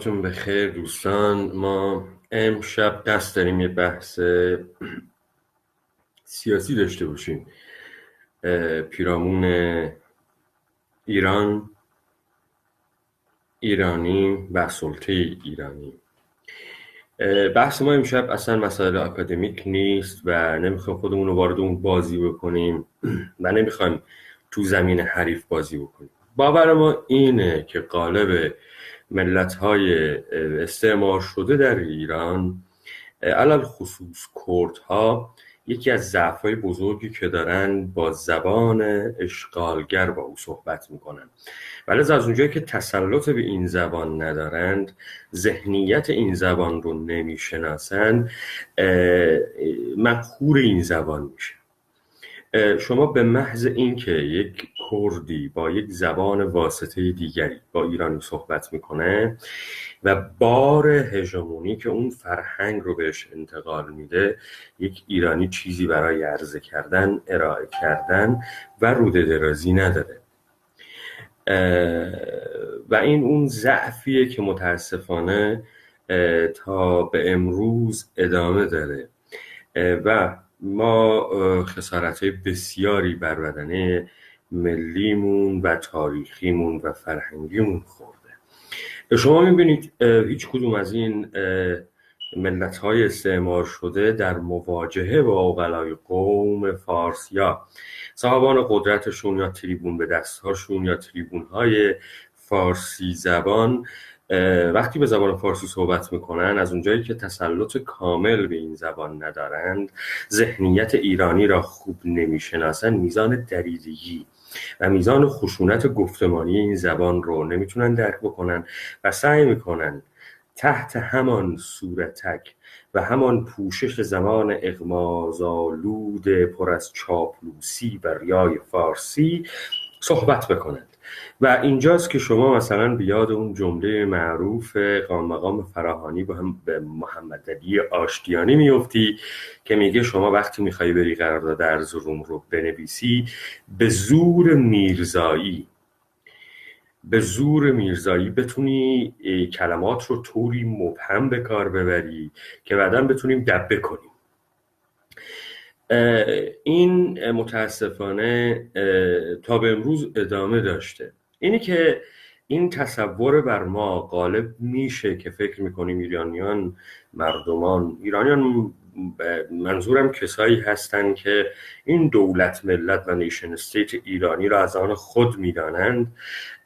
تون بخیر دوستان. ما امشب قصد داریم یه بحث سیاسی داشته باشیم، پیرامون ایران، ایرانی و سلطه ایرانی. بحث ما امشب اصلا مسائل اکادمیک نیست و نمیخوایم خودمون رو وارد اون بازی بکنیم و نمیخوایم تو زمین حریف بازی بکنیم. باور ما اینه که قالب ملت‌های استعمار شده در ایران، علل خصوص کردها، یکی از ضعف‌های بزرگی که دارن با زبان اشغالگر با او صحبت میکنن، ولی از اونجایی که تسلط به این زبان ندارند، ذهنیت این زبان رو نمیشناسند، مقهور این زبان میشه. شما به محض اینکه یک کردی با یک زبان واسطه دیگری با ایرانی صحبت میکنه و بار هژمونی که اون فرهنگ رو بهش انتقال میده، یک ایرانی چیزی برای عرضه کردن، ارائه کردن و روده درازی نداره. و این اون ضعفیه که متاسفانه تا به امروز ادامه داره و ما خسارت‌های بسیاری بر بدنه ملیمون و تاریخیمون و فرهنگیمون خورده. شما میبینید هیچ کدوم از این ملت‌های استعمار شده در مواجهه با عقلای قوم فارس یا صاحبان قدرتشون یا تریبون به دستهاشون یا تریبون‌های فارسی زبان، وقتی به زبان فارسی صحبت میکنن، از اونجایی که تسلط کامل به این زبان ندارند، ذهنیت ایرانی را خوب نمیشناسن، میزان دریدگی و میزان خشونت گفتمانی این زبان رو نمیتونن درک بکنن و سعی میکنن تحت همان صورتک و همان پوشش زمان اغمازآلود پر از چاپلوسی و ریای فارسی صحبت بکنند. و اینجاست که شما مثلا بیاد اون جمله معروف قام مقام فراهانی به محمد علی آشتیانی میفتی که میگه شما وقتی میخوای بری قرارداد ارزروم رو بنویسی، به زور میرزایی بتونی کلمات رو طوری مبهم به کار ببری که بعداً بتونیم دبه کنیم. این متاسفانه تا به امروز ادامه داشته. اینی که این تصور بر ما غالب میشه که فکر میکنیم ایرانیان منظورم کسایی هستن که این دولت ملت و نیشن استیت ایرانی را از آن خود میدانند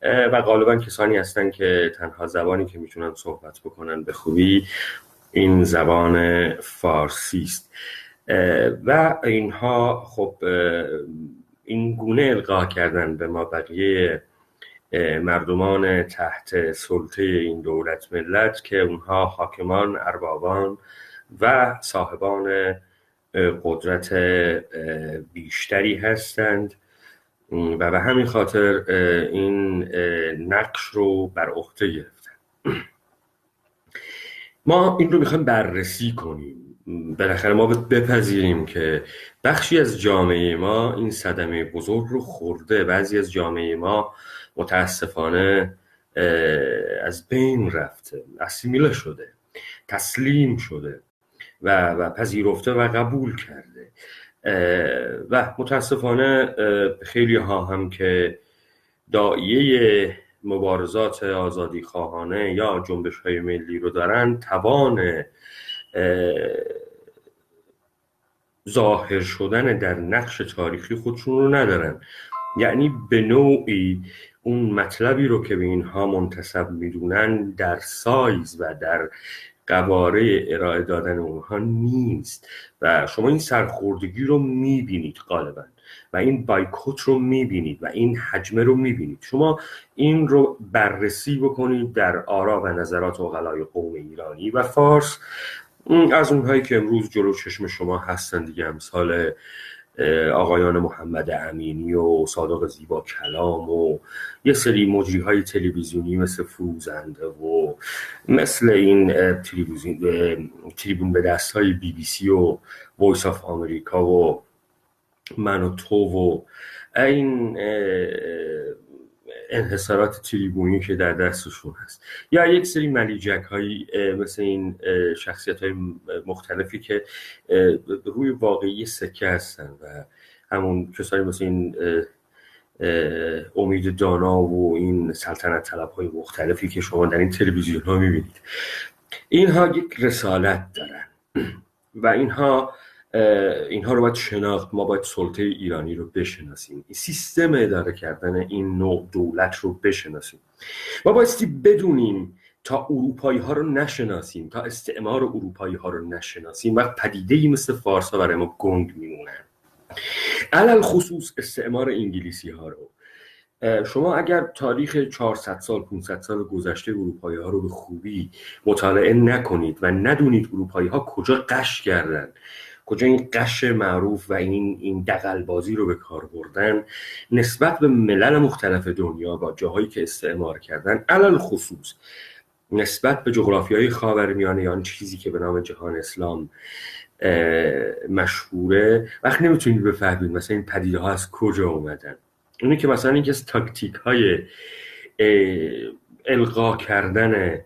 و غالبا کسانی هستن که تنها زبانی که میتونن صحبت بکنن به خوبی این زبان فارسی است و اینها خب این گونه القا کردن به ما بقیه مردمان تحت سلطه این دولت ملت که اونها حاکمان، اربابان و صاحبان قدرت بیشتری هستند و به همین خاطر این نقش رو بر عهده گرفتن. ما این رو میخوایم بررسی کنیم. بالاخره ما بپذیریم که بخشی از جامعه ما این صدمه بزرگ رو خورده. بعضی از جامعه ما متاسفانه از بین رفته، اسیمیله شده، تسلیم شده و پذیرفته و قبول کرده و متاسفانه خیلی ها هم که داعیه مبارزات آزادی خواهانه یا جنبش های ملی رو دارن، توان ظاهر شدن در نقش تاریخی خودشون رو ندارن. یعنی به نوعی اون مطلبی رو که به اینها منتسب میدونن در سایز و در قواره ارائه دادن اونها نیست و شما این سرخوردگی رو میبینید غالبا و این بایکوت رو میبینید و این حجمه رو میبینید. شما این رو بررسی بکنید در آرا و نظرات عقلای قوم ایرانی و فارس، از اونهایی که امروز جلو چشم شما هستن دیگه، امثال آقایان محمد امینی و صادق زیبا کلام و یه سری مجریهای تلویزیونی مثل فروزنده و مثل این تریبون به دستهای بی بی سی و وایس آف آمریکا و من و تو و این انحصارات تریبونی که در دستشون هست، یا یک سری ملیجک هایی مثل این شخصیت های مختلفی که روی واقعی سکه هستن و همون کسایی مثل این امید دانا و این سلطنت طلب های مختلفی که شما در این تلویزیون ها میبینید، اینها یک رسالت دارن و اینها رو باید شناخت. ما باید سلطه ایرانی رو بشناسیم، سیستم اداره کردن این نوع دولت رو بشناسیم. ما بایستی بدونیم تا اروپایی ها رو نشناسیم، تا استعمار اروپایی ها رو نشناسیم، وقت پدیده‌ای مثل فارس ها برای ما گنگ میمونن. علل خصوص استعمار انگلیسی ها رو شما اگر تاریخ 400 سال 500 سال گذشته اروپایی ها رو به خوبی مطالعه نکنید و ندونید اروپایی ها کجا قش کردن، کجا این قش معروف و این دغل‌بازی رو به کار بردن نسبت به ملل مختلف دنیا با جاهایی که استعمار کردن، علل خصوص نسبت به جغرافیای خاورمیانه یا چیزی که به نام جهان اسلام مشهوره، وقت نمیتونید بفهمید مثلا این پدیده ها از کجا اومدن. اینه که مثلا اینکه از تاکتیک های القا کردن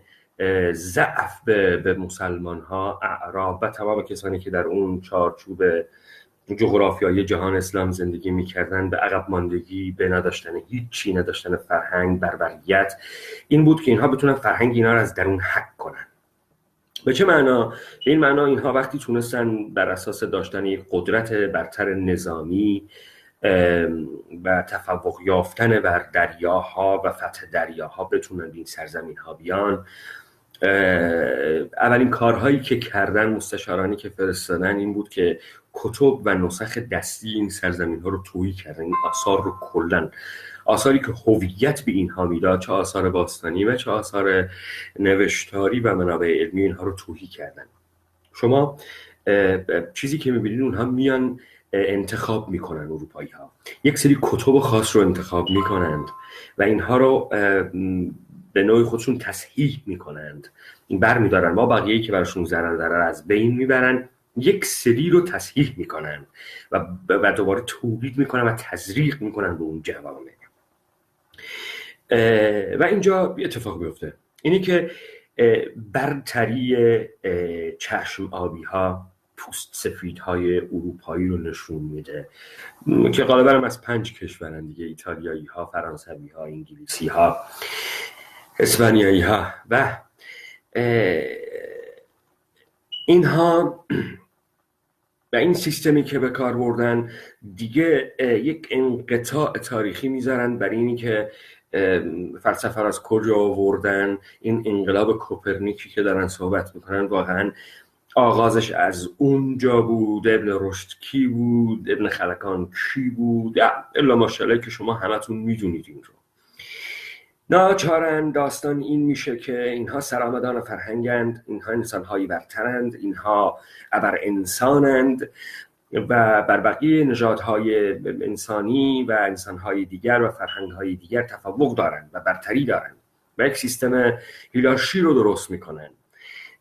ضعف به مسلمان ها، اعراب و تمام کسانی که در اون چارچوب جغرافیای جهان اسلام زندگی میکردن به عقب ماندگی، به نداشتن هیچی، نداشتن فرهنگ، بربریت، این بود که اینها بتونن فرهنگ اینا رو از درون حک کنن. به چه معنا؟ به این معنا اینها وقتی تونستن بر اساس داشتن یک قدرت برتر نظامی و تفوق یافتن بر دریاها و فتح دریاها بتونن به این سرزمین ها بیان، اولین کارهایی که کردن، مستشارانی که فرستادن این بود که کتب و نسخ دستی این سرزمین ها رو تویی کردن. این آثار رو کلن، آثاری که هویت به اینها میداد، چه آثار باستانی و چه آثار نوشتاری و منابع علمی، اینها رو تویی کردن. شما چیزی که میبینید اونها میان انتخاب میکنن، اروپایی ها یک سری کتب خاص رو انتخاب میکنند و اینها رو به نوعی خودشون تصحیح میکنند، این بر میدارن، ما بقیه‌ای که براشون ضرر از بین میبرن، یک سری رو تصحیح میکنن و دوباره تولید میکنن و تزریق میکنن به اون جوامع. و اینجا یه اتفاق میفته، اینی که برتری چشم آبی ها، پوست سفید های اروپایی رو نشون میده که غالبا هم از 5 کشورن دیگه، ایتالیایی ها، فرانسوی ها، انگلیسی ها، اسپانیایی ها و اینها و این سیستمی که به کار بردن دیگه یک انقطاع تاریخی میذارن برای اینی که فلسفه از کجا آوردن. این انقلاب کوپرنیکی که دارن صحبت میکنن واقعا آغازش از اونجا بود، ابن رشد کی بود، ابن خلکان کی بود، الا ماشاءالله که شما همتون میدونید این رو. ناچارن داستان این میشه که اینها سرآمدان فرهنگند، اینها انسانهایی برترند، اینها ابر انسانند و بر بقیه نژادهای انسانی و انسانهای دیگر و فرهنگهای دیگر تفوق دارند و برتری دارند و یک سیستم هیرارشی رو درست میکنن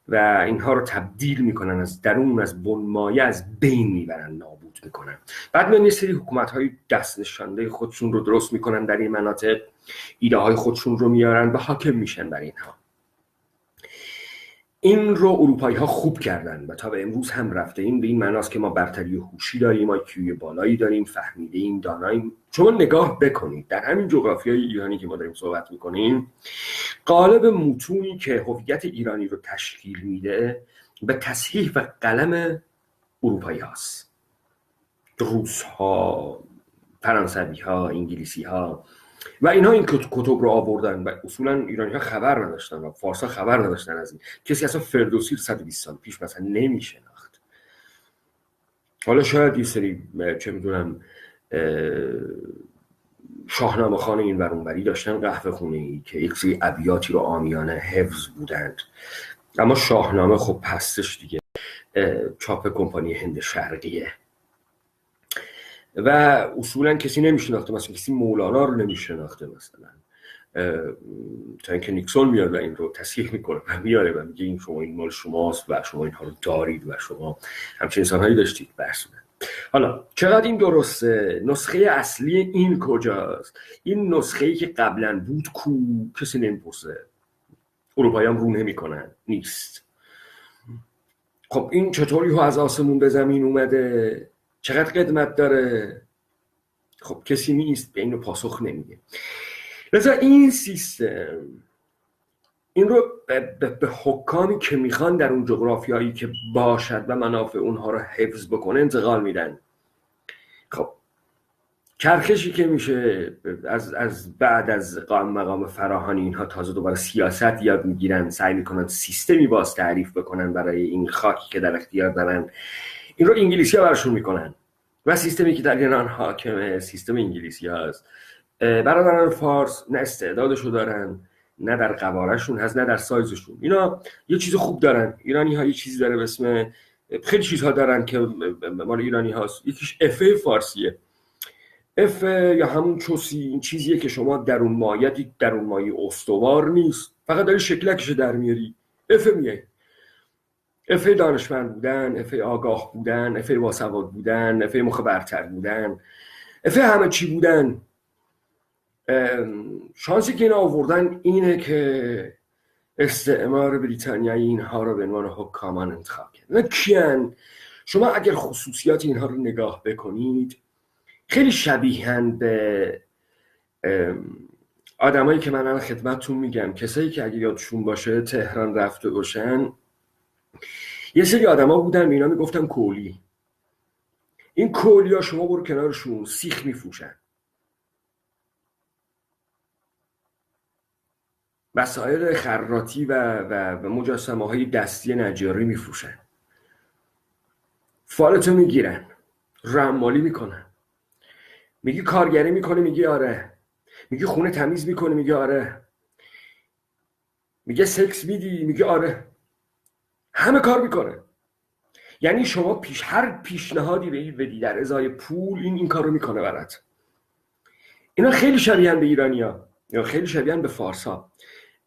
و اینها رو تبدیل میکنن، از درون، از بنمایه از بین میبرن، نابود میکنن. بعد میان یه سری حکومت‌های دست نشانده خودشون رو درست میکنن در این مناطق، ایده های خودشون رو میارن و حاکم میشن بر اینها. این رو اروپایی ها خوب کردن و تا به امروز هم رفته. این به این معناست که ما برتری هوشی داریم، ما کیوی بالایی داریم، فهمیده ایم، داناییم. شما نگاه بکنید در همین جغرافیای ایرانی که ما داریم صحبت میکنیم، قالب متونی که هویت ایرانی رو تشکیل میده به تصحیح و قلم اروپایی هاست. روس ها، فرانسوی ها، انگلیسی ها و اینها این کتب رو آوردن و اصولا ایرانی ها خبر نداشتن و فارس ها خبر نداشتن از این. کسی اصلا فردوسی 120 سال پیش مثلا نمیشناخت. حالا شاید یه سری چه میدونم شاهنامه خان این ورانوری داشتن، قهوه خونه ای که یک سری ابیاتی رو عامیانه حفظ بودند، اما شاهنامه خب پستش دیگه چاپ کمپانی هند شرقیه و اصولا کسی نمیشناخته، مثلا کسی مولانا رو نمیشناخته مثلا، تا اینکه نیکسون میاد و این رو تصحیح میکنه و میاره و میگه این شما، این مال شماست و شما اینها رو دارید و شما همچین انسانهایی داشتید. بحث حالا چقدر این درسته؟ نسخه اصلی این کجاست؟ این نسخه‌ای که قبلا بود کو؟ کسی نمیپرسه. اروپایی هم رو نمی‌کنن، نیست. خب این چطوری از آسمون به زمین اومده؟ چقدر قدمت داره؟ خب کسی نیست به اینو پاسخ نمیده. لذا این سیستم این رو به حکامی که میخوان در اون جغرافیایی که باشد و منافع اونها رو حفظ بکنه انتقال میدن. خب چرخشی که میشه از بعد از مقام فراهانی اینها تازه دوباره سیاست یاد میگیرن، سعی میکنن سیستمی باز تعریف بکنن برای این خاکی که در اختیار دارن. این رو انگلیسی ها براشون میکنن و سیستمی که در ایران حاکمه سیستم انگلیسی هست. برادران فارس نه استعدادشو دارن، نه در قوارشون هست، نه در سایزشون. اینا یه چیز خوب دارن. ایرانی ها یه چیزی داره به اسم، خیلی چیزها دارن که مال ایرانی هاست. یکیش افه فارسیه. اف یا همون چوسی، این چیزیه که شما درون مایه‌ای، درون مایه استوار نیست، فقط داری شکلکش در میاری. اف میای. اف دانشمند بودن، اف آگاه بودن، اف باسواد بودن، اف مخ برتر بودن، اف همه چی بودن. شانسی که اینا آوردن اینه که استعمار بریتانیایی اینها رو به عنوان حکامان انتخاب کرد. نه کیان؟ شما اگر خصوصیات اینها رو نگاه بکنید خیلی شبیهن به آدمایی که من الان خدمتتون میگم، کسایی که اگه یادشون باشه تهران رفته باشن. یه سری آدما بودن به اینا میگفتن کولی. این کولیا شما برو کنارشون سیخ میفروشن، وسایل خراطی و مجسمه های دستی نجاری میفروشن، فالتو میگیرن، رمالی میکنن. میگی کارگری میکنه، میگی آره. میگی خونه تمیز میکنه، میگی آره. میگه سکس میدی، میگی آره. همه کار میکنه. یعنی شما هر پیشنهادی بدی در ازای پول این کار رو میکنه برات. اینا خیلی شبیهن به ایرانیا یا خیلی شبیهن به فارسا،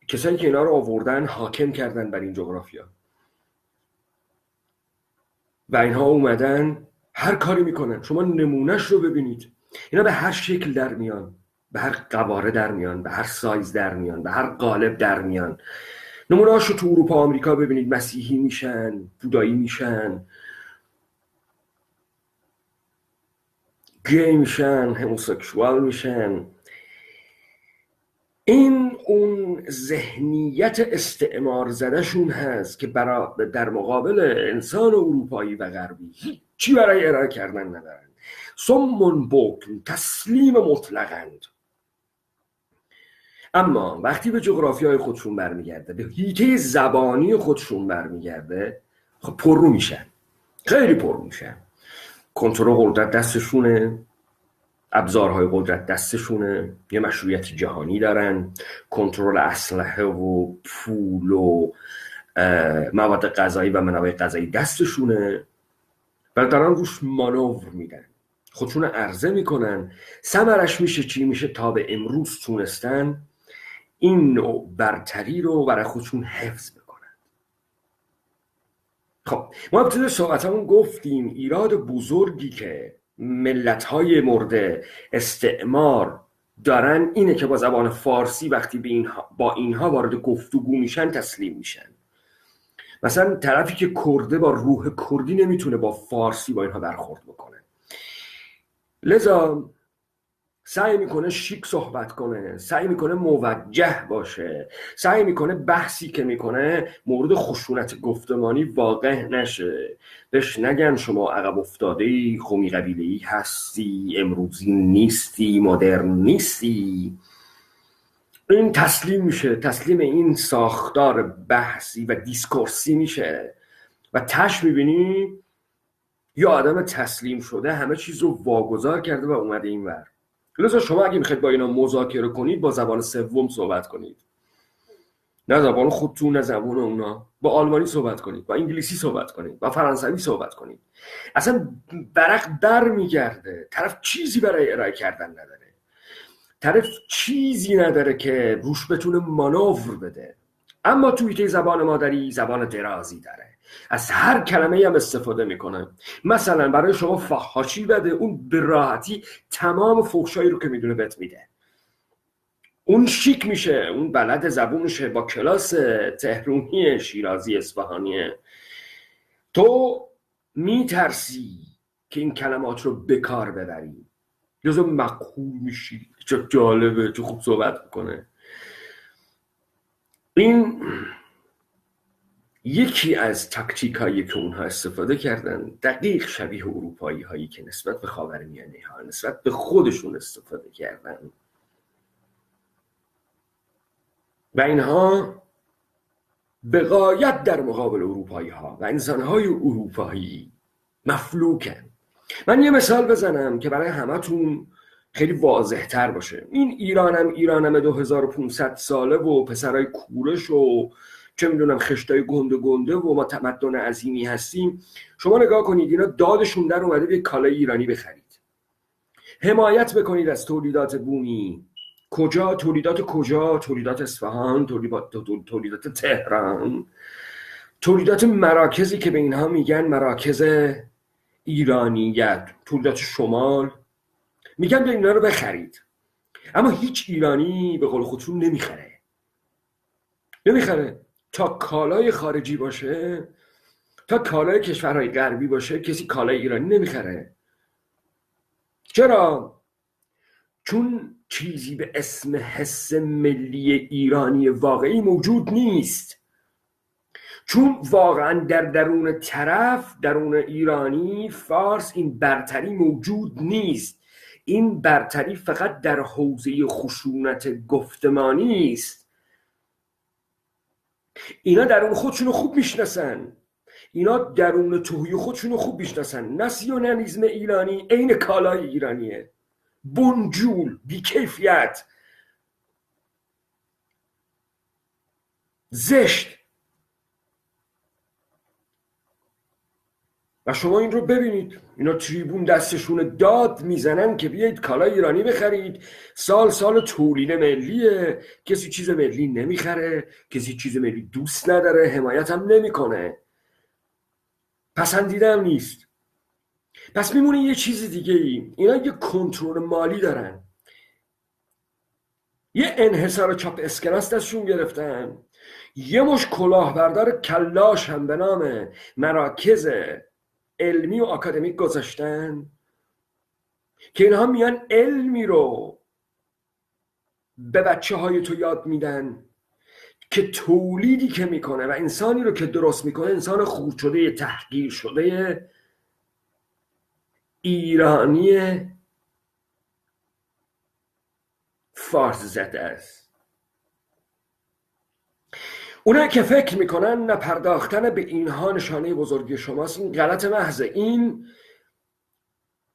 کسایی که اینا رو آوردن حاکم کردن بر این جغرافیا و اینها اومدن هر کاری میکنن. شما نمونهش رو ببینید. اینا به هر شکل در میان، به هر قواره در میان، به هر سایز در میان، به هر قالب در میان. نمونهاش رو تو اروپا و آمریکا ببینید. مسیحی میشن، بودایی میشن، گی میشن، هموسکشوال میشن. این اون ذهنیت استعمار زدهشون هست که در مقابل انسان اروپایی و غربی هیچی برای ارائه کردن ندارن. سمون بوکن، تسلیم مطلقند. اما وقتی به جغرافیای خودشون برمیگرده، به حیطه زبانی خودشون برمیگرده، خب پررو میشن، خیلی پررو میشن. کنترل قدرت دستشونه، ابزارهای قدرت دستشونه، یه مشروعیت جهانی دارن، کنترل اسلحه و پول و مواد غذایی و منابع غذایی دستشونه و دارن روش مانور میدن، خودشون عرضه میکنن. ثمرش میشه چی؟ میشه تا به امروز تونستن این نوع برتری رو برای خودشون حفظ بکنن. خب ما ابتدای صحبتمون گفتیم ایراد بزرگی که ملت‌های مورد استعمار دارن اینه که با زبان فارسی وقتی با اینها وارد گفتگو میشن تسلیم میشن. مثلا طرفی که کرده با روح کردی نمیتونه با فارسی با اینها برخورد بکنه، لذا سعی میکنه شیک صحبت کنه، سعی میکنه موجه باشه، سعی میکنه بحثی که میکنه مورد خشونت گفتمانی واقع نشه. بهش نگن شما عقب افتاده‌ای، قومی قبیله‌ای هستی، امروزی نیستی، مدرن نیستی. این تسلیم میشه، تسلیم این ساختار بحثی و دیسکورسی میشه و تش میبینی یه آدم تسلیم شده همه چیز رو واگذار کرده و اومده این ور. لذا شما اگه میخواید با اینا مذاکره کنید با زبان سوم صحبت کنید، نه زبان خودتون، نه زبان اونا. با آلمانی صحبت کنید، با انگلیسی صحبت کنید، با فرانسوی صحبت کنید. اصلا برق در میگرده. طرف چیزی برای ارائه کردن نداره، طرف چیزی نداره که روش بتونه مانور بده. اما توی زبان مادری زبان درازی داره، از هر کلمه هم استفاده میکنه. مثلا برای شما فحاشی بده، اون به راحتی تمام فحشایی رو که میدونه بهت میده. اون شیک میشه، اون بلد زبونشه، با کلاس تهرونی، شیرازی، اصفهانی. تو میترسی که این کلمات رو به کار ببری، جزو مقهور میشی. چه جالبه، چه خوب صحبت میکنه. این یکی از تاکتیک هایی که اونها استفاده کردن، دقیق شبیه اروپایی هایی که نسبت به خاورمیانه ها، نسبت به خودشون استفاده کردن. و اینها به غایت در مقابل اروپایی ها و انسان های اروپایی مفلوکن. من یه مثال بزنم که برای همتون خیلی واضح تر باشه. این ایرانم 2500 ساله و پسرای کورش و چه میدونم خشتای گنده گنده و ما تمدن عظیمی هستیم. شما نگاه کنید، اینا دادشون در اومده به کالای ایرانی بخرید، حمایت بکنید از تولیدات بومی. کجا؟ تولیدات اصفهان، تولیدات تهران، تولیدات مراکزی که به اینها میگن مراکز ایرانیت، تولیدات شمال. میگن به اینا رو بخرید. اما هیچ ایرانی به قول خودشون نمیخره. تا کالای خارجی باشه، تا کالای کشورهای غربی باشه، کسی کالای ایرانی نمیخره. چرا؟ چون چیزی به اسم حس ملی ایرانی واقعی موجود نیست. چون واقعا در درون طرف، درون ایرانی، فارس، این برتری موجود نیست. این برتری فقط در حوزه خشونت گفتمانی است. اینا درون خودشونو خوب میشناسن. اینا درون توهی خودشونو خوب میشناسن. ناسیونالیسم ایرانی عین کالای ایرانیه، بنجول، بیکیفیت، زشت. و شما این رو ببینید، اینا تریبون دستشون داد میزنن که بیایید کالای ایرانی بخرید. سال تولید ملیه، کسی چیز ملی نمیخره، کسی چیز ملی دوست نداره، حمایت هم نمیکنه، پسندیده هم نیست. پس میمونه یه چیز دیگه ای. اینا یه کنترل مالی دارن، یه انحصار چاپ اسکناس دستشون گرفتن، یه مش کلاهبردار کلاش هم به نام مراکز علمی و آکادمیک گذاشتن که اینها میان علمی رو به بچه های تو یاد میدن که تولیدی که میکنه و انسانی رو که درست میکنه انسان خورد شده، تحقیر شده ایرانی فارس زده است. اونایی که فکر میکنن نپرداختن به اینها نشانه بزرگی شماست، این غلط محضه. این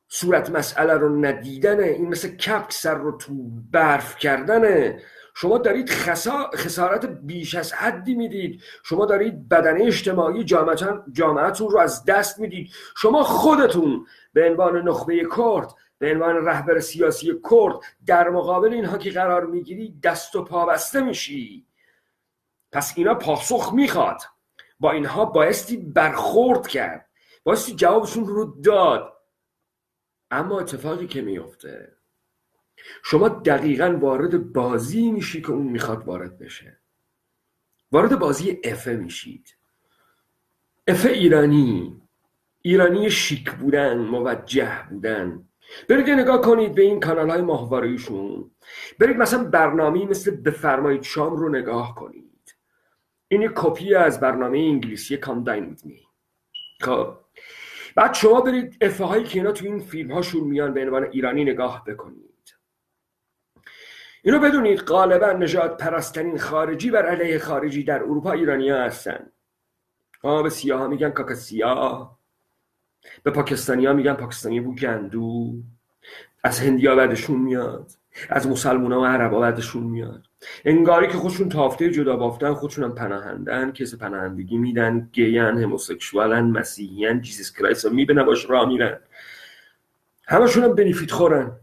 صورت مسئله رو ندیدنه. این مثل کپک سر رو تو برف کردنه. شما دارید خسارت بیش از حدی میدید. شما دارید بدنه اجتماعی جامعتون رو از دست میدید. شما خودتون به عنوان نخبه کرد، به عنوان رهبر سیاسی کرد، در مقابل اینها که قرار میگیری دست و پا بسته میشی. پس اینا پاسخ میخواد. با اینها بایستی برخورد کرد، بایستی جوابشون رو داد. اما اتفاقی که میفته، شما دقیقاً وارد بازی میشی که اون میخواد وارد بشه. وارد بازی افه میشید. افه ایرانی شیک بودن، موجه بودن. برید نگاه کنید به این کانال های ماهواره‌ایشون. برید مثلا برنامه‌ای مثل بفرمایید شام رو نگاه کنید. این یک کپی از برنامه انگلیسی Come Dine With Me. خب بعد شما برید افه هایی که اینا تو این فیلم هاشون میان به عنوان ایرانی نگاه بکنید. اینو بدونید غالبا نژاد پرسترین خارجی بر علیه خارجی در اروپا ایرانی ها هستن. به سیاه ها میگن کاکا سیاه، به پاکستانی ها میگن پاکستانی بو گندو، از هندی ها بعدشون میاد، از مسلمان ها و عرب ها بعدشون میاد. انگاری که خودشون تافته جدا بافتن، خودشون هم پناهندن، کیس پناهندگی میدن، گیان، هموسکشوالن، مسیحیان، جیزیس کرایست ها میبینن باش راه میرن. همشون هم بنیفیت خورن.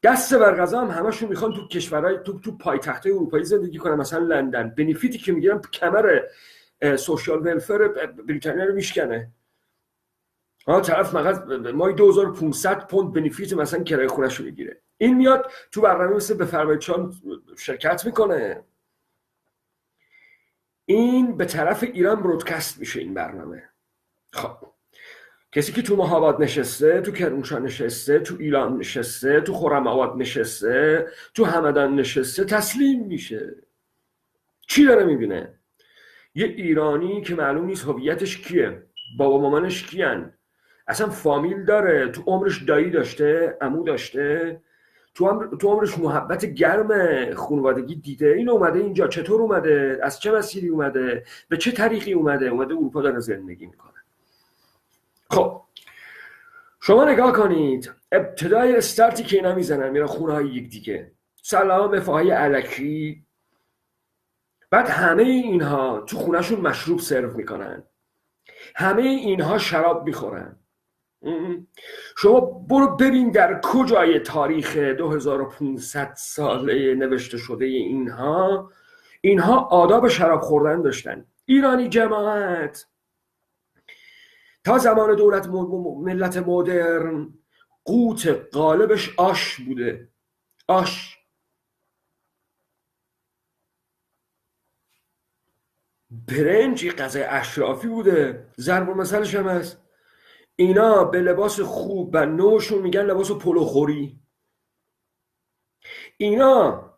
دست بر قضا هم همشون میخوان تو کشورهای تو پایتخت اروپایی زندگی کنن، مثلا لندن. بنیفیتی که میگیرن کمر سوشال ولفر بریتانیا رو میشکنه. طرف فقط مای 2500 پوند بنفیت مثلا کرایه خونه‌ش رو میگیره. این میاد تو برنامه مثل بفرمایید چان شرکت میکنه. این به طرف ایران برودکست میشه این برنامه. خب کسی که تو مهاباد نشسته، تو کرمانشاه نشسته، تو ایلام نشسته، تو خرم‌آباد نشسته، تو همدان نشسته تسلیم میشه. چی داره میبینه؟ یه ایرانی که معلوم نیست هویتش کیه، بابا مامانش کیان، اصلا فامیل داره، تو عمرش دایی داشته، عمو داشته، تو عمرش محبت گرم خانوادگی دیده. این اومده اینجا، چطور اومده، از چه مسیری اومده، به چه طریقی اومده اروپا داره زندگی میکنه. خب شما نگاه کنید ابتدای استارتی که اینا میزنن میرن خونه های یک دیگه، سلام مفاهای علکی، بعد همه اینها تو خونهشون مشروب سرو میکنن، همه اینها شراب میخورن. شما برو ببین در کجای تاریخ 2500 ساله نوشته شده اینها آداب شراب خوردن داشتن. ایرانی جماعت تا زمان دولت ملت مدرن قوت غالبش آش بوده. آش. برنج غذای اشرافی بوده. ضرب المثلش هم هست. اینا به لباس خوب و نوشون میگن لباس پلوخوری. اینا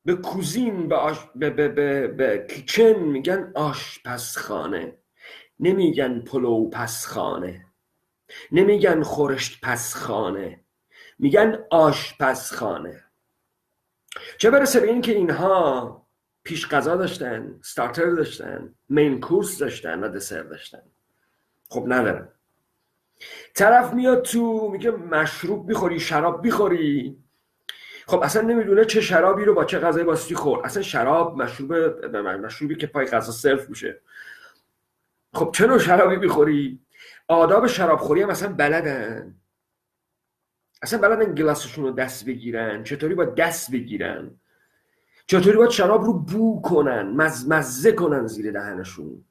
به کوزین به کیچن میگن آشپزخانه، نمیگن پلو پزخانه، نمیگن خورشت پزخانه، میگن آشپزخانه. چه برسه به این که اینها پیش غذا داشتن، ستارتر داشتن، مین کورس داشتن و دسر داشتن. خب ندارن. طرف میاد تو میگه مشروب میخوری، شراب میخوری. خب اصلا نمیدونه چه شرابی رو با چه غذای واسطی خورد. اصلا شراب مشروبی که پای غذا سرو میشه. خب چه نوع شرابی میخوری؟ آداب شرابخوری هم اصلا بلدن. اصلا بلدن گلاسشون رو دست بگیرن، چطوری با دست بگیرن، چطوری باید شراب رو بو کنن، مزه کنن زیر دهنشون.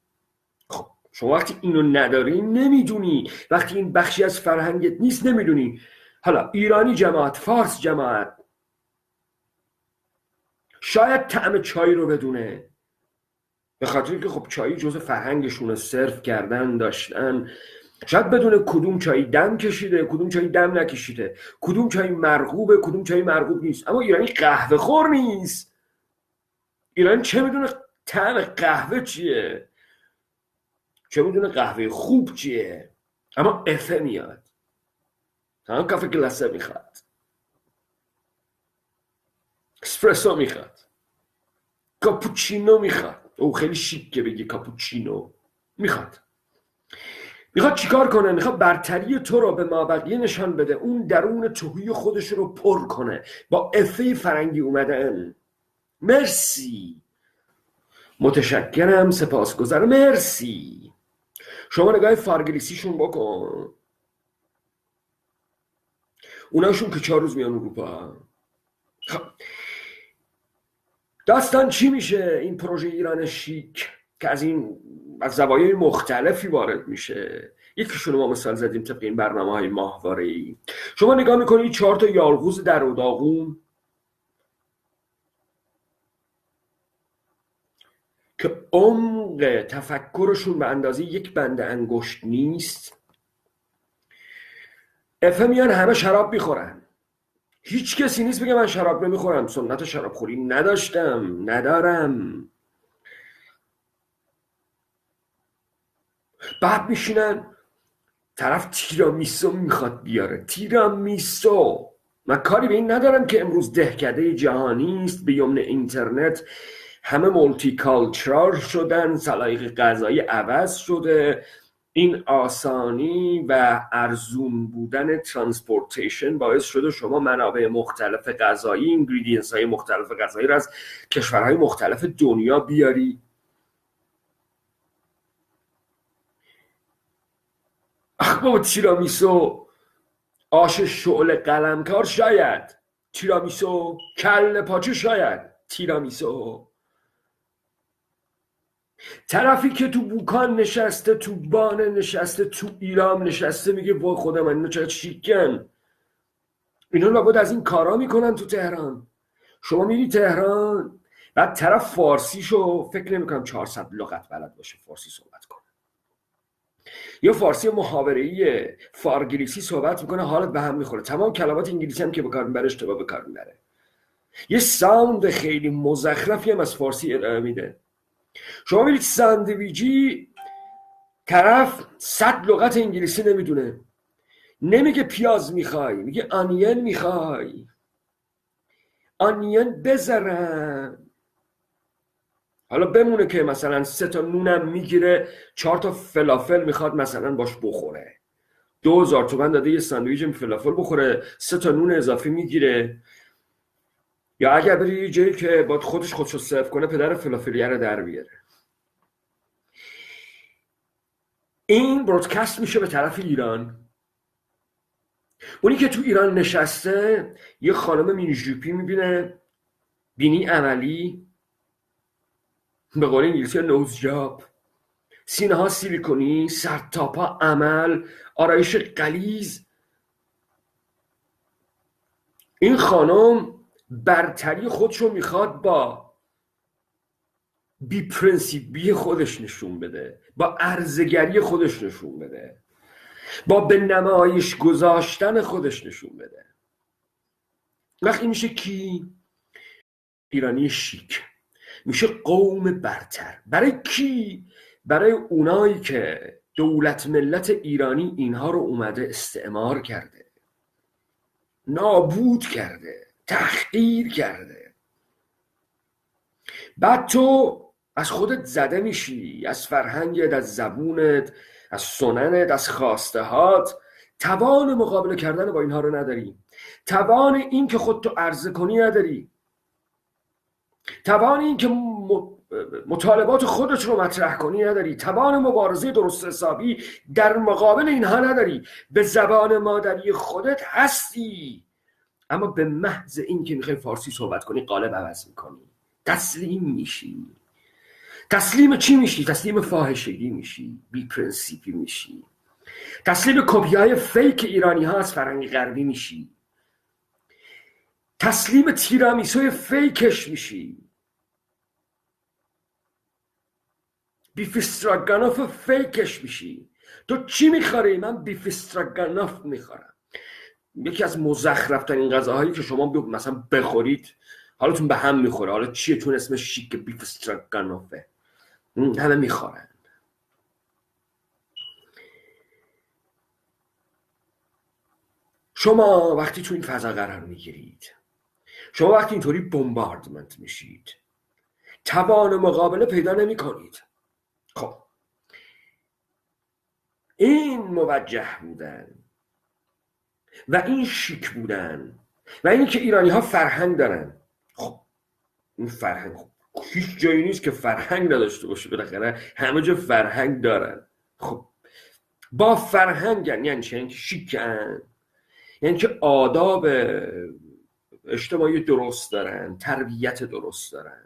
خب شما وقتی اینو نداری نمیدونی، وقتی این بخشی از فرهنگت نیست نمیدونی. حالا ایرانی جماعت، فارس جماعت شاید طعم چای رو بدونه، به خاطر که خب چای جزء فرهنگشونه، سرو کردن داشتن. شاید بدونه کدوم چای دم کشیده، کدوم چای دم نکشیده، کدوم چای مرغوبه، کدوم چای مرغوب نیست. اما ایرانی قهوه خور نیست. ایرانی چه میدونه طعم قهوه چیه، چه میدونه قهوه خوب چیه. اما افه میاد، هم کافه گلاسه میخواد، اسپرسو میخواد، کاپوچینو میخواد. او خیلی شیکه بگی کاپوچینو. میخواد چیکار کنه؟ میخواد برتری تو رو به مابقیه نشان بده، اون درون توهی خودش رو پر کنه با افه فرنگی اومدن. مرسی، متشکرم، سپاسگزارم، مرسی. شما نگاه فارگلیسیشون بکن، اوناشون که 4 روز میان اروپا. داستان چی میشه؟ این پروژه ایران شیک که از زوایای مختلفی وارد میشه. یکیشون ما مثال زدیم طبق این برنامه‌های ماهواره‌ای. شما نگاه میکنید 4 تا یالغوز در و داغون که عمق تفکرشون به اندازه یک بند انگشت نیست، افه میان همه شراب میخورن. هیچ کسی نیست بگه من شراب نمیخورم، سنت شراب خوری نداشتم، ندارم. بعد میشینن طرف تیرامیسو میخواد بیاره. تیرامیسو، من کاری به این ندارم که امروز دهکده جهانی است، به یمن اینترنت همه مولتی کالچرال شدن، سلایق غذایی عوض شده. این آسانی و ارزون بودن ترانسپورتیشن باعث شده شما منابع مختلف غذایی، اینگریدینس های مختلف غذایی رو از کشورهای مختلف دنیا بیاری. بابا تیرامیسو، آش شعله قلمکار شاید، تیرامیسو کله پاچه شاید، تیرامیسو طرفی که تو بوکان نشسته، تو بانه نشسته، تو ایران نشسته میگه با خدا من اینا چقدر شیکن، اینا لابد از این کارا میکنن تو تهران. شما میری تهران بعد طرف فارسیشو فکر نمیکنم 400 لغت بلد باشه فارسی صحبت کنه، یا فارسی محاوره‌ای فارگلیسی صحبت میکنه، حالت به هم میخوره، تمام کلمات انگلیسی هم که به کار میبره اشتباه به کار میبره، یه ساوند خیلی مزخرفی هم از فارسی ارائه میده. شما میرید ساندویجی، طرف 100 لغت انگلیسی نمیدونه، نمیگه پیاز میخوای، میگه آنین میخوای، آنین بذارم. حالا بمونه که مثلا 3 تا نونم میگیره، 4 تا فلافل میخواد مثلا باش بخوره، 2000 تومن داده یه ساندویچ فلافل بخوره، 3 تا نون اضافی میگیره. یا اگر بری یه جایی که باید خودشو سرو کنه، پدر فلافلیه رو در بیاره. این برودکست میشه به طرف ایران. اونی که تو ایران نشسته یه خانم مینی ژوپی میبینه، بینی عملی، به قول انگلیسی نوز جاب، سینه ها سیلیکونی، سر تا پا عمل، آرایش غلیظ. این خانم برتری خودشو میخواد با بی پرنسیبی خودش نشون بده، با ارزگری خودش نشون بده، با به نمایش گذاشتن خودش نشون بده. وقتی میشه کی؟ ایرانی شیک، میشه قوم برتر. برای کی؟ برای اونایی که دولت ملت ایرانی اینها رو اومده استعمار کرده، نابود کرده، تحقیر کرده. بعد تو از خودت زده میشی، از فرهنگت، از زبونت، از سننت، از خواسته هات. توان مقابله کردن با اینها رو نداری، توان این که خودتو عرضه کنی نداری، توان این که مطالبات خودت رو مطرح کنی نداری، توان مبارزه درست حسابی در مقابل اینها نداری. به زبان مادری خودت هستی، اما به محض این که میخوای فارسی صحبت کنی قالب عوض میکنی، تسلیم میشی. تسلیم چی میشی؟ تسلیم فاحشگی میشی، بی پرنسیپی میشی، تسلیم کپیای فیک ایرانی ها از فرهنگ غربی میشی، تسلیم تیرامیسوی فیکش میشی، بیف استراگانوف فیکش میشی. تو چی میخوری؟ من بیف استراگانوف میخورم. یکی از مزخرفترین غذاهایی که شما مثلا بخورید حالتون به هم میخوره. حالا چیه؟ چون اسمش شیک، بیف استراگانوفه، همه میخورن. شما وقتی تو این فضا قرار میگیرید، شما وقتی اینطوری بمباردمنت میشید، توان مقابله پیدا نمی کنید. خب این موجه بودن و این شیک بودن و این که ایرانی ها فرهنگ دارن. خب این فرهنگ، خب هیچ جایی نیست که فرهنگ نداشته باشه، بالاخره همه جا فرهنگ دارن. خب با فرهنگن یعنی چه؟ یعنی که شیکن، یعنی که آداب اجتماعی درست دارن، تربیت درست دارن.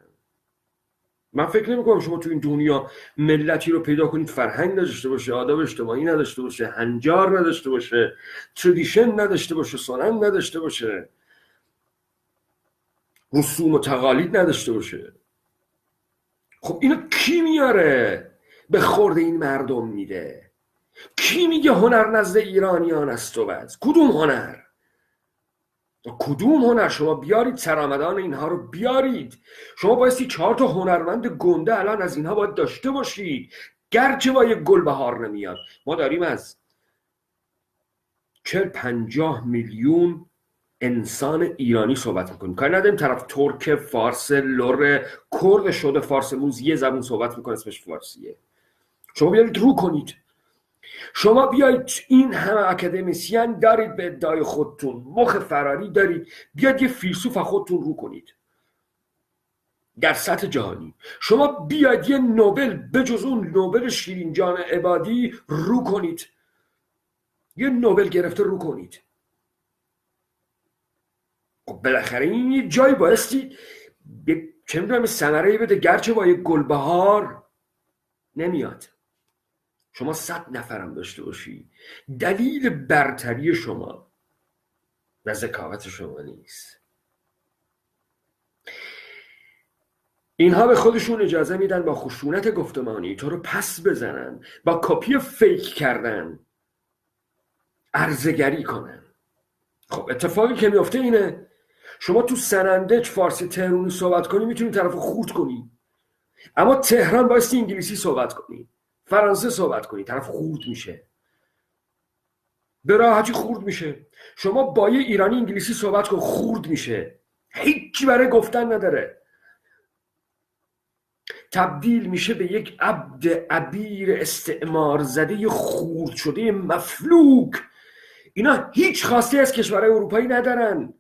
من فکر نمی‌کنم شما تو این دنیا ملتی رو پیدا کنید فرهنگ نداشته باشه، آداب اجتماعی نداشته باشه، هنجار نداشته باشه، تردیشن نداشته باشه، سنن نداشته باشه، رسوم و تقالید نداشته باشه. خب اینو کی میاره به خورد این مردم میده؟ کی میگه هنر نزد ایرانیان است و بس؟ کدوم هنر؟ کدوم هنر؟ شما بیارید سرآمدان اینها رو بیارید. شما بایستی 4 تا هنرمند گنده الان از اینها باید داشته باشید، گرچه با یک گل بهار نمیاد. ما داریم از 40-50 میلیون انسان ایرانی صحبت میکنیم، کاری نداریم طرف ترک، فارس، لر، کرد شده، فارس موز یه زبون صحبت میکنه اسمش فارسیه. شما بیارید رو کنید. شما بیایید، این همه اکادمیسین دارید به ادعای خودتون، مخ فراری دارید، بیاید یه فیلسوف خودتون رو کنید در سطح جهانی. شما بیاید یه نوبل به جز اون نوبل شیرین جان عبادی رو کنید، یه نوبل گرفته رو کنید. خب بالاخره این یه جایی بایستی چه میدونم ثمره‌ای بده، گرچه با یه گلبهار نمیاد. شما 100 نفرم داشته باشی، دلیل برتری شما و ذکاوت شما نیست. اینها به خودشون اجازه میدن با خشونت گفتمانی تو رو پس بزنن، با کپی فیک کردن عرضه‌گری کنن. خب اتفاقی که میفته اینه شما تو سنندج فارسی تهرانی صحبت کنی میتونی طرف خورد کنی، اما تهران بایستی انگلیسی صحبت کنی، فرانسه صحبت کنی، طرف خورد میشه، به راحتی خورد میشه. شما با یه ایرانی انگلیسی صحبت کن خورد میشه، هیچی برای گفتن نداره، تبدیل میشه به یک عبد عبیر استعمار زده خورد شده مفلوک. اینا هیچ خواسته از کشورهای اروپایی ندارن.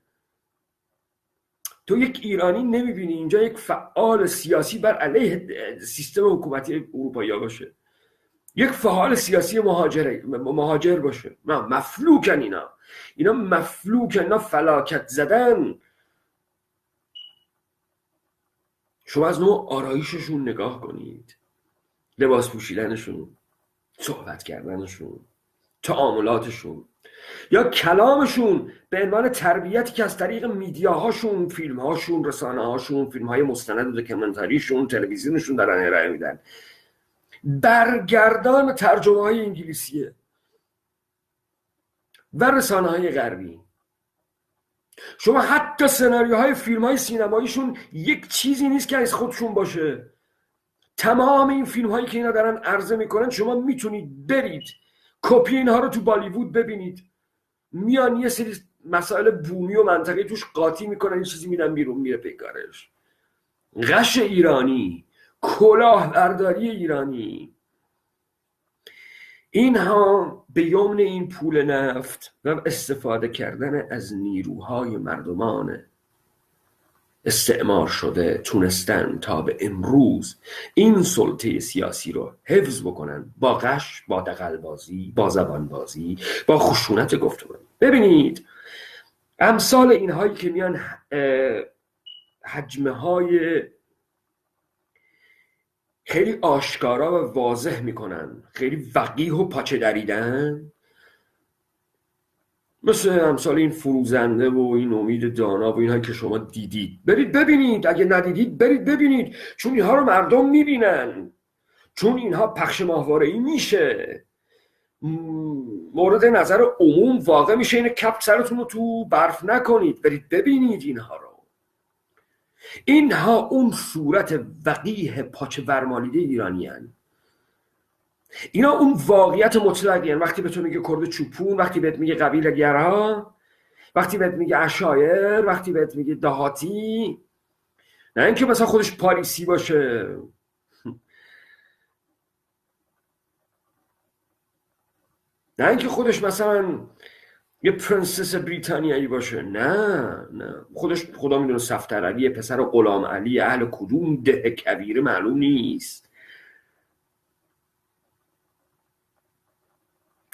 تو یک ایرانی نمیبینی اینجا یک فعال سیاسی بر علیه سیستم حکومتی اروپایی باشه، یک فعال سیاسی مهاجر باشه. نه، مفلوکن اینا مفلوکن، اینا فلاکت زدن. شما از نوع آرایششون نگاه کنید، لباس پوشیدنشون، صحبت کردنشون، تعاملاتشون یا کلامشون به عنوان تربیتی که از طریق میدیاهاشون، فیلمهاشون، رسانه‌هاشون، فیلم‌های مستند و دکومنتاریشون، تلویزیونشون دارن ارائه میدن، برگردان ترجمه‌های انگلیسیه و رسانه‌های غربی. شما حتی سناریوهای فیلم‌های سینماییشون یک چیزی نیست که از خودشون باشه. تمام این فیلم‌هایی که اینا دارن عرضه میکنن شما میتونید برید کپی اینها رو تو بالیوود ببینید، میان یه سری مسائل بومی و منطقه توش قاطی میکنن، این چیزی میدن بیرون میره پیکارش. غش ایرانی، کلاهبرداری ایرانی، اینها به یمن این پول نفت و استفاده کردن از نیروهای مردمان استعمار شده تونستن تا به امروز این سلطه سیاسی رو حفظ بکنن، با غش، با دغل‌بازی، با زبانبازی، با خشونت گفتمان. ببینید امثال اینهایی که میان حجمه های خیلی آشکارا و واضح میکنن، خیلی وقیح و پاچه دریدن، مثل امثال این فروزنده و این امید دانا و اینهایی که شما دیدید، برید ببینید، اگه ندیدید برید ببینید، چون اینها رو مردم میبینن، چون اینها پخش ماهواره‌ای میشه، مورد نظر عموم واقع میشه. اینه کپ سرتون رو تو برف نکنید، برید ببینید اینها رو. اینها اون صورت وقیح پاچه ورمالیده ایرانی هن. اینا اون واقعیت مطلقی هن. وقتی به تو میگه کرد چوپون، وقتی بهت میگه قبیله گرا، وقتی بهت میگه عشایر، وقتی بهت میگه دهاتی، نه اینکه مثلا خودش پاریسی باشه، نه اینکه خودش مثلا یه پرنسس بریتانیایی باشه، نه خودش خدا میدونه صفدر علی، پسر غلام علی، اهل کدوم ده کبیره معلوم نیست.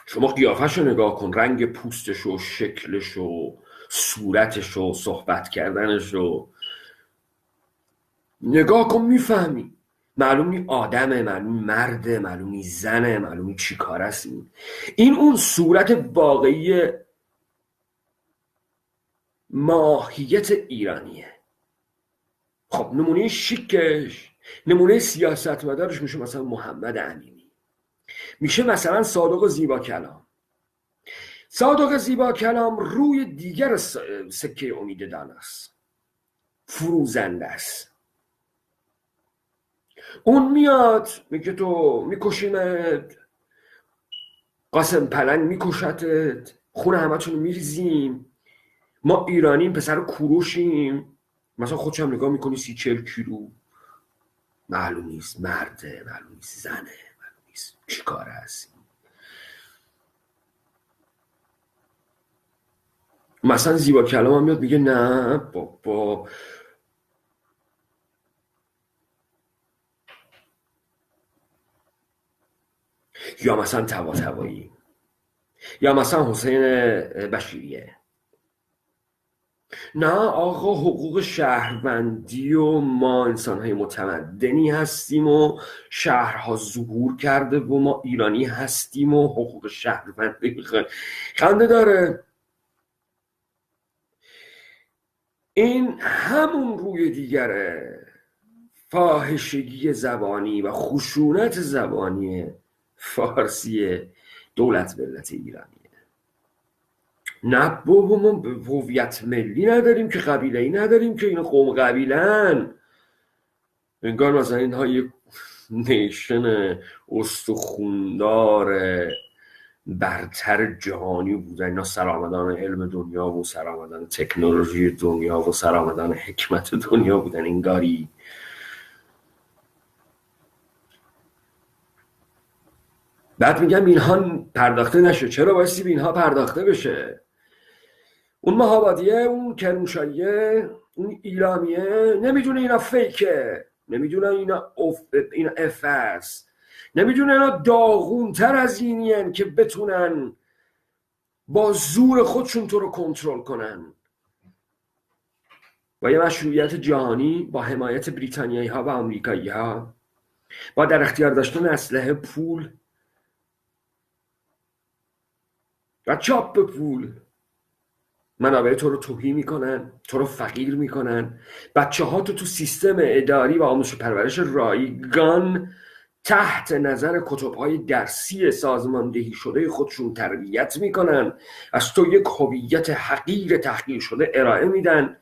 شما قیافش رو نگاه کن، رنگ پوستش و شکلش و صورتش و صحبت کردنش رو نگاه کن، میفهمی معلومی آدمه، معلومی مرده، معلومی زنه، معلومی چی کار است. این اون صورت واقعی ماهیت ایرانیه. خب نمونه شیکش، نمونه سیاستمدارش میشه مثلا محمد امینی، میشه مثلا صادق زیبا کلام. صادق زیبا کلام روی دیگر سکه امید داناست، فروزنده است. اون میاد میگه تو میکشیمت، قاسم پلنگ میکشتت، خون همتون میریزیم، ما ایرانیم، پسر کوروشیم. مثلا خودش هم نگاه میکنی 30-40 کیلو، معلوم نیست مرده، معلوم نیست زنه، معلوم نیست چی کار هست. مثلا زیبا کلام هم میاد میگه نه بابا، یا مثلا طباطبایی، یا مثلا حسین بشیریه، نه آقا، حقوق شهروندی و ما انسانهای متمدنی هستیم و شهرها ظهور کرده و ما ایرانی هستیم و حقوق شهروندی میخوایم. خنده داره. این همون روی دیگره فاحشگی زبانی و خشونت زبانی فارسی دولت ملت ایرانیه. نه بابا، ما هویت ملی نداریم که، قبیله ای نداریم که، این قوم قبیلن. انگار مثلا اینها یک نیشن استخوندار برتر جهانی بودن. اینا سرآمدان علم دنیا و سرآمدان تکنولوژی دنیا و سرآمدان حکمت دنیا بودن انگاری. بعد میگم اینها پرداخته نشه. چرا بایستی به اینها پرداخته بشه؟ اون مهابادیه، اون کرمانشاهیه، اون ایلامیه نمیدونه اینا فیکه، نمیدونه اینا اف است، نمیدونه اینا داغونتر از اینین که بتونن با زور خودشون تو رو کنترل کنن. با یه مشروعیت جهانی، با حمایت بریتانیایی ها و آمریکایی ها، با در اختیار داشتن اسلحه، پول و چاپ پول، منابع تو رو توهی میکنن، تو رو فقیر میکنن، بچه ها تو سیستم اداری و آموزش و پرورش رایگان تحت نظر کتب‌های درسی سازماندهی شده خودشون تربیت میکنن، از تو یک هویت حقیر تحقیر شده ارائه میدن،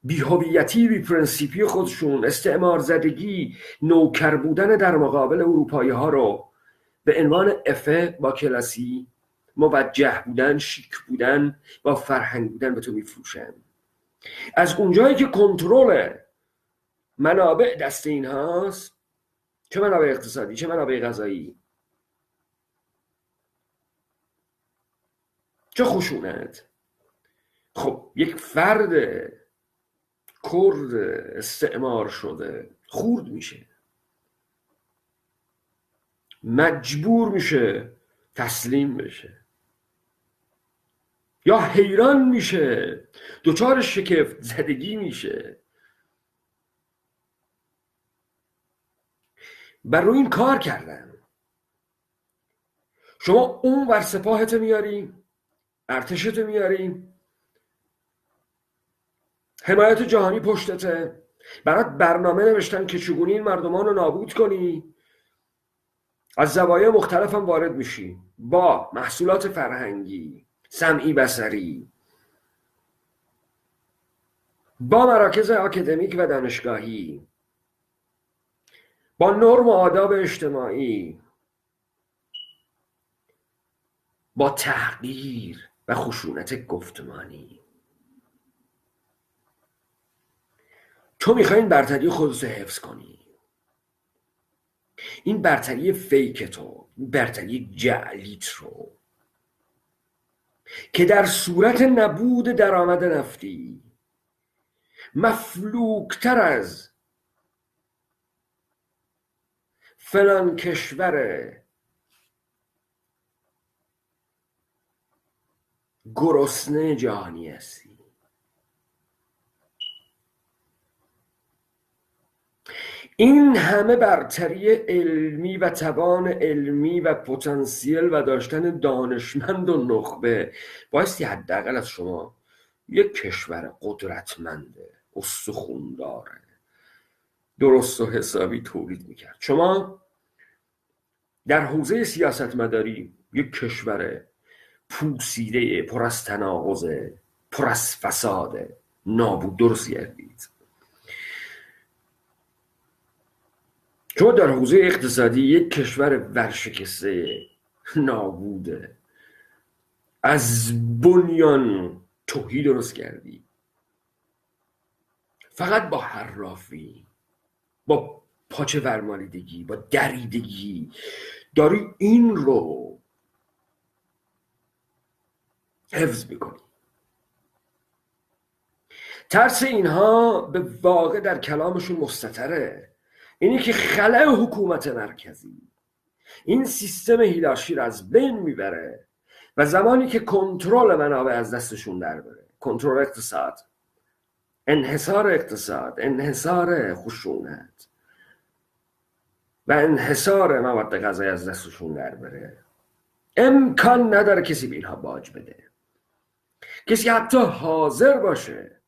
بی‌هویتی، بی پرنسیپی خودشون، استعمار زدگی، نوکر بودن در مقابل اروپایی ها رو به عنوان افه با کلاسی، موجه بودن، شیک بودن، با فرهنگ بودن به تو میفروشن. از اونجایی که کنترل منابع دست این هاست، چه منابع اقتصادی چه منابع غذایی، چه خشونت، خب یک فرد کرد استعمار شده خورد میشه، مجبور میشه تسلیم بشه، یا حیران میشه، دچار شگفت زدگی میشه. بر روی این کار کردن. شما اون ور سپاهت میاری، ارتشت میاری، حمایت جهانی پشتته، برات برنامه نوشتن که چگونه این مردمان رو نابود کنی، از زوایای مختلف هم وارد میشی با محصولات فرهنگی، سمعی، بصری، با مراکز آکادمیک و دانشگاهی، با نرم و آداب اجتماعی، با تحقیر و خشونت گفتمانی. تو میخوای این برتری خودت رو حفظ کنی، این برتری فیک تو، این برتری جعلیت رو که در صورت نبود درآمد نفتی مفلوکتر از فلان کشور گرسنه جهانی هستی. این همه برتری علمی و توان علمی و پتانسیل و داشتن دانشمند و نخبه بایستی حداقل از شما یک کشور قدرتمنده، استخونداره، درست و حسابی تولید میکرد. شما در حوزه سیاست مداری یک کشور پوسیده، پر از تناقض، پر از فساد، نابود درست کردید. شما در حوزه اقتصادی یک کشور ورشکسته، نابوده، از بنیان توهی درست کردی. فقط با حرافی، با پاچه ورمالیدگی، با دریدگی داری این رو حفظ میکنی. ترس اینها به واقع در کلامشون مستتره، اینی که خلأ حکومت مرکزی این سیستم هیرارشی رو از بین میبره و زمانی که کنترل منابع از دستشون در بره، کنترل اقتصاد، انحصار اقتصاد، انحصار خشونت و انحصار مواد غذایی از دستشون در بره. امکان نداره کسی به اینها باج بده، کسی حتی حاضر باشه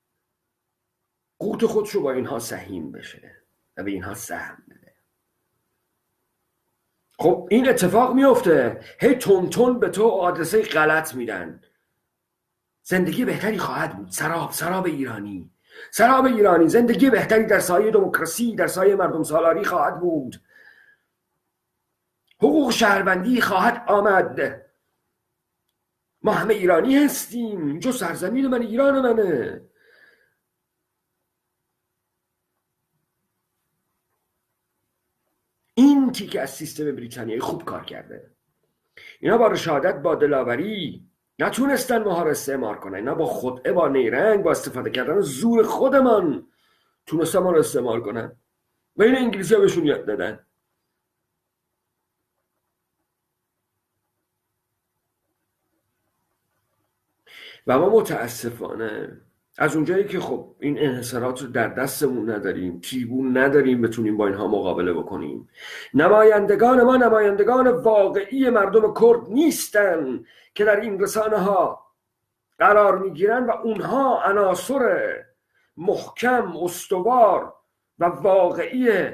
قوت خودشو با اینها سهیم بشه و به اینها سهم بده. خب این اتفاق میفته، هی تون تون به تو آدرسه غلط میدن. زندگی بهتری خواهد بود، سراب ایرانی، سراب ایرانی، زندگی بهتری در سایه دموکراسی، در سایه مردم سالاری خواهد بود، حقوق شهروندی خواهد آمد، ما همه ایرانی هستیم، اینجا سرزمین من، ایران منه. این تیکه از سیستم بریتانیایی خوب کار کرده. اینا با رشادت، با دلاوری نتونستن ما ها رو استعمار کنن. اینا با خدعه، با نیرنگ، با استفاده کردن زور خودمان تونستن ما رو استعمار کنن و این انگلیسی ها بهشون یاد دادن. و ما متاسفانه از اونجایی که خب این انحصارات رو در دستمون نداریم، تریبون نداریم بتونیم با اینها مقابله بکنیم، نمایندگان ما نمایندگان واقعی مردم کرد نیستن که در این رسانه ها قرار میگیرن و اونها عناصر محکم، استوار و واقعی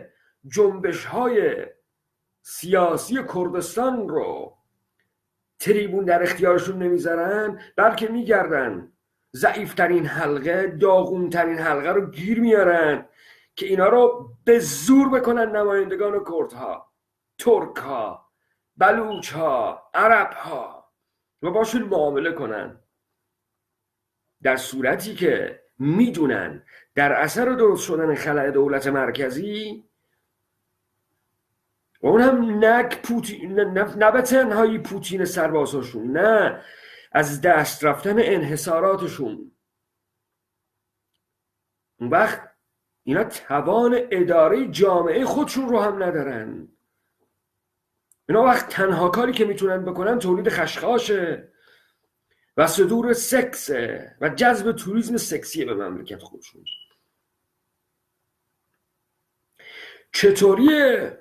جنبش های سیاسی کردستان رو تریبون در اختیارشون نمیذارن، بلکه میگردن ضعیفترین حلقه، داغونترین حلقه رو گیر میارن که اینا رو به زور بکنن نمایندگان کردها، ترکها، بلوچها، عربها و باشون معامله کنن، در صورتی که میدونن در اثر درست شدن خلأ دولت مرکزی و اون هم نه به تنهایی پوتین سربازاشون، نه از دست رفتن انحصاراتشون، اون وقت اینا توان اداره جامعه خودشون رو هم ندارن. اینا وقت تنها کاری که میتونن بکنن تولید خشخاشه و صدور سکسه و جذب توریسم سکسیه به مملکت خودشون. چطوریه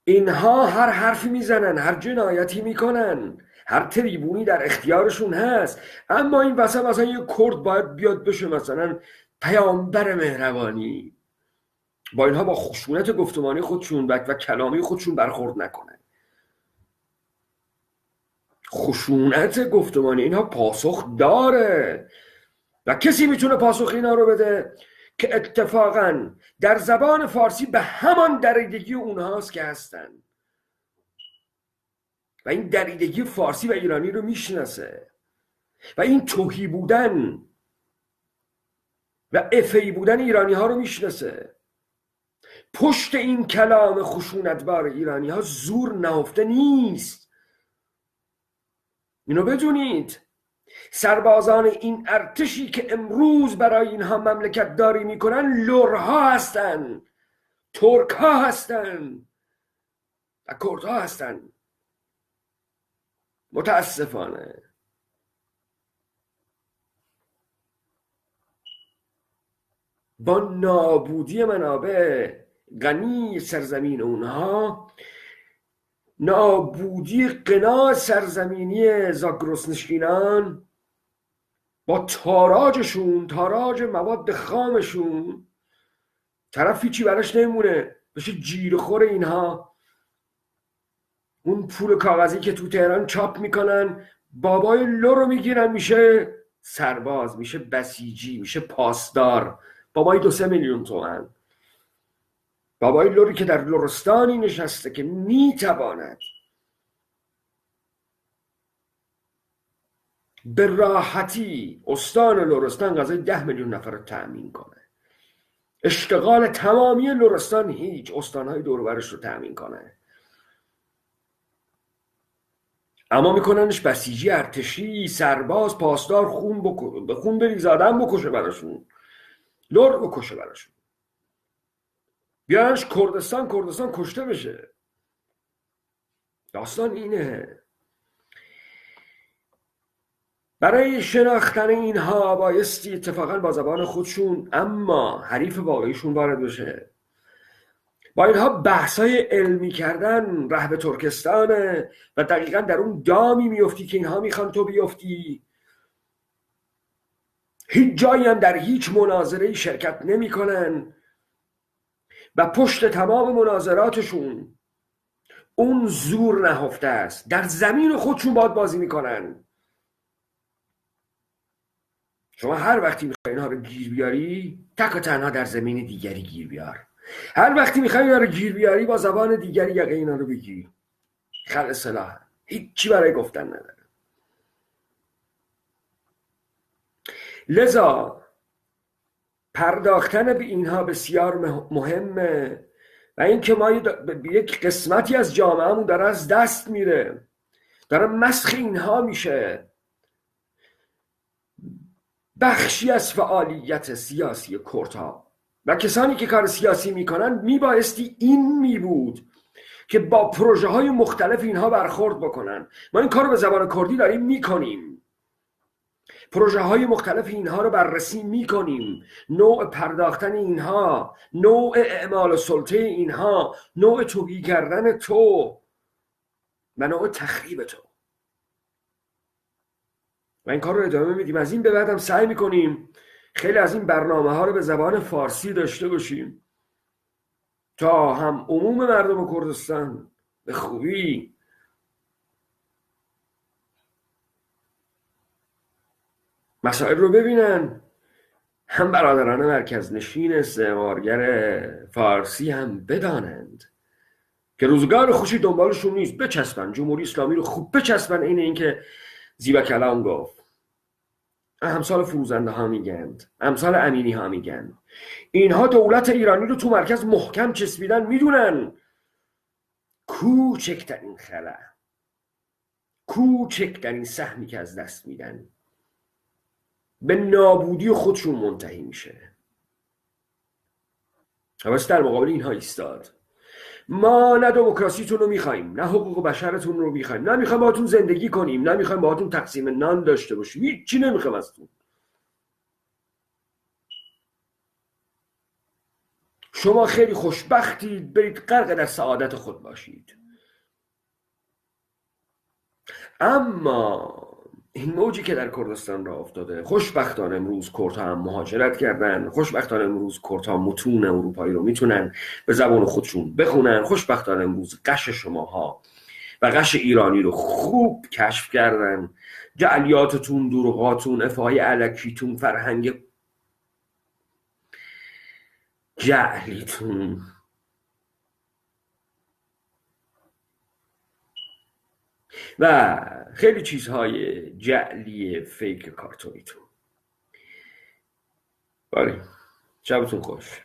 اینها هر حرفی میزنن، هر جنایتی میکنن، هر تریبونی در اختیارشون هست، اما این وسط مثلا یه کرد باید بیاد بشه مثلا پیامبر مهربانی، با اینها با خشونت گفتمانی خودشون و کلامی خودشون برخورد نکنن. خشونت گفتمانی اینها پاسخ داره و کسی میتونه پاسخ اینا رو بده که اتفاقا در زبان فارسی به همان دریدگی اونهاست که هستن و این دریدگی فارسی و ایرانی رو میشناسه و این توهی بودن و افهی بودن ایرانی ها رو میشناسه. پشت این کلام خشونتبار ایرانی ها زور نهفته نیست، اینو بدونید. سربازان این ارتشی که امروز برای اینها مملکت داری میکنن لرها هستن، ترک ها هستن و کرد ها هستن. متاسفانه با نابودی منابع غنی سرزمین اونها، نابودی قنا سرزمینی زاگرسنشکینان، با تاراجشون، تاراج مواد خامشون، طرف هیچی براش نمونه، بشه جیر خور اینها. اون پول کاغذی که تو تهران چاپ میکنن، بابای لو رو میگیرن، میشه سرباز، میشه بسیجی، میشه پاسدار، بابای 2-3 میلیون تومان. بابای لوری که در لرستانی نشسته که میتواند به راحتی استان لرستان غذای 10 میلیون نفر رو تأمین کنه، اشتغال تمامی لرستان هیچ، استانهای دور و برش رو تأمین کنه، اما میکننش بسیجی، ارتشی، سرباز، پاسدار، به خون بریزه، آدم بکشه براشون، لر بکشه براشون، بیارنش کردستان کشته بشه. داستان اینه. برای شناختن اینها بایستی اتفاقا با زبان خودشون اما حریف واقعیشون وارد بشه. با اینها بحثای علمی کردن ره به ترکستانه و دقیقا در اون دامی میفتی که اینها میخوان تو بیفتی. هیچ جایی هم در هیچ مناظره‌ای شرکت نمیکنن و پشت تمام مناظراتشون اون زور نهفته است. در زمین خودشون باید بازی میکنن. شما هر وقتی میخوای اینها رو گیر بیاری تک و تنها در زمین دیگری گیر بیار. هر وقتی میخوای اینها رو گیر بیاری با زبان دیگری یقه اینا رو بگیر. خلع سلاح، هیچی برای گفتن نداره. لذا پرداختن به اینها بسیار مهمه و اینکه ما یک قسمتی از جامعهمون داره از دست میره، داره مسخ اینها میشه. بخشی از فعالیت سیاسی کردها و کسانی که کار سیاسی میکنن میبایستی این میبود که با پروژه های مختلف اینها برخورد بکنن. ما این کار رو به زبان کردی داریم میکنیم، پروژه های مختلف اینها رو بررسی میکنیم، نوع پرداختن اینها، نوع اعمال سلطه اینها، نوع توهی کردن تو و نوع تخریب تو و این کار رو ادامه میدیم. از این به بعدم سعی میکنیم خیلی از این برنامه ها رو به زبان فارسی داشته باشیم تا هم عموم مردم کردستان به خوبی مسائل رو ببینن، هم برادران مرکز نشین استعمارگر فارسی هم بدانند که روزگار خوشی دنبالشون نیست. بچسبن جمهوری اسلامی رو خوب بچسبن. این که زیبا کلام گفت، امثال فروزنده ها میگند، امثال امینی ها میگن، اینها دولت ایرانی رو تو مرکز محکم چسبیدن، میدونن کوچکترین خلأ، کوچکترین سهمی که از دست میدن به نابودی خودشون منتهی میشه. واسه در مقابل اینها ایستاد. ما نه دموکراسیتون رو میخوایم، نه حقوق بشرتون رو میخوایم، نه میخوایم باهاتون زندگی کنیم، نه میخوایم باهاتون تقسیم نان داشته باشیم، هیچی نمیخوایم ازتون. شما خیلی خوشبختید، برید غرق در سعادت خود باشید. اما این موجی که در کردستان راه افتاده، خوشبختانه امروز کردها هم مهاجرت کردن، خوشبختانه امروز کردها متون اروپایی رو میتونن به زبان خودشون بخونن، خوشبختانه امروز قش شماها و قش ایرانی رو خوب کشف کردن، جعلیاتتون، دروغاتون، افهای علکیتون، فرهنگ جعلیتون و خیلی چیزهای جعلی فیک کارتونیتون. بله، شبتون خوش.